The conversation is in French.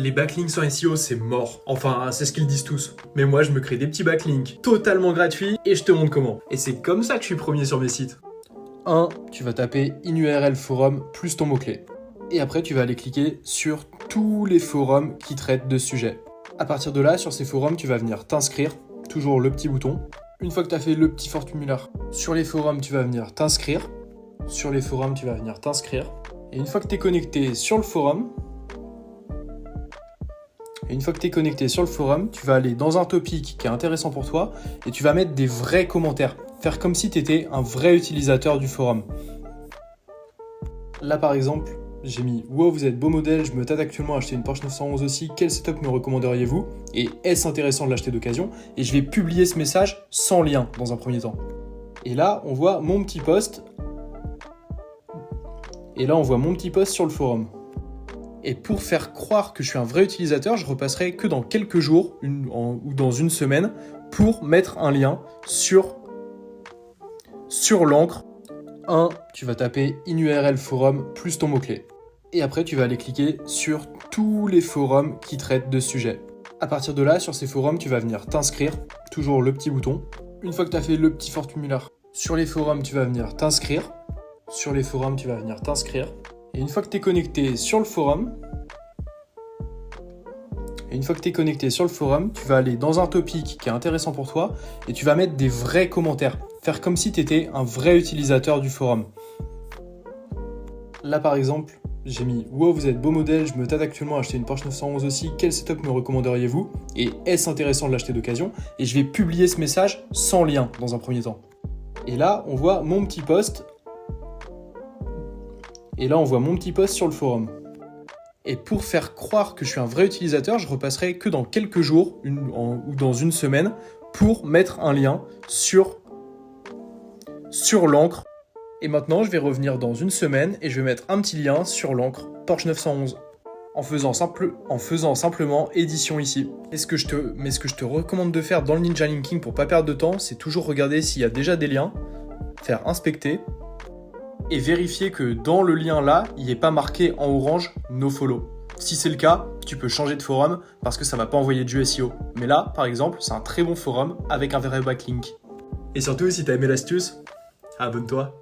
Les backlinks en SEO, c'est mort. Enfin, c'est ce qu'ils disent tous. Mais moi, je me crée des petits backlinks totalement gratuits et je te montre comment. Et c'est comme ça que je suis premier sur mes sites. 1. Tu vas taper InURL forum plus ton mot-clé. Et après, tu vas aller cliquer sur tous les forums qui traitent de ce sujet. À partir de là, sur ces forums, tu vas venir t'inscrire, toujours le petit bouton. Une fois que tu as fait le petit formulaire, sur les forums, tu vas venir t'inscrire. Sur les forums, tu vas venir t'inscrire. Et une fois que tu es connecté sur le forum, tu vas aller dans un topic qui est intéressant pour toi et tu vas mettre des vrais commentaires. Faire comme si tu étais un vrai utilisateur du forum. Là, par exemple, j'ai mis « Wow, vous êtes beau modèle, je me tâte actuellement à acheter une Porsche 911 aussi, quel setup me recommanderiez-vous ?» Et est-ce intéressant de l'acheter d'occasion? Et je vais publier ce message sans lien dans un premier temps. Et là, on voit mon petit post. Sur le forum. Et pour faire croire que je suis un vrai utilisateur, je repasserai que dans quelques jours ou dans une semaine pour mettre un lien sur l'encre. 1. Tu vas taper InURL forum plus ton mot-clé. Et après, tu vas aller cliquer sur tous les forums qui traitent de ce sujet. À partir de là, sur ces forums, tu vas venir t'inscrire, toujours le petit bouton. Une fois que tu as fait le petit formulaire, sur les forums, tu vas venir t'inscrire. Et une fois que tu es connecté sur le forum, tu vas aller dans un topic qui est intéressant pour toi et tu vas mettre des vrais commentaires. Faire comme si tu étais un vrai utilisateur du forum. Là, par exemple, j'ai mis « Wow, vous êtes beau modèle, je me tâte actuellement à acheter une Porsche 911 aussi, quel setup me recommanderiez-vous ?» Et est-ce intéressant de l'acheter d'occasion? Et je vais publier ce message sans lien dans un premier temps. Et là, on voit mon petit post. Sur le forum. Et pour faire croire que je suis un vrai utilisateur, je repasserai que dans quelques jours ou dans une semaine pour mettre un lien sur l'encre. Et maintenant, je vais revenir dans une semaine et je vais mettre un petit lien sur l'encre Porsche 911 en faisant simplement édition ici. Mais ce que je te recommande de faire dans le Ninja Linking pour pas perdre de temps, c'est toujours regarder s'il y a déjà des liens, faire inspecter et vérifier que dans le lien là, il n'y ait pas marqué en orange nofollow. Si c'est le cas, tu peux changer de forum parce que ça ne va pas envoyer du SEO. Mais là, par exemple, c'est un très bon forum avec un vrai backlink. Et surtout, si t'as aimé l'astuce, abonne-toi.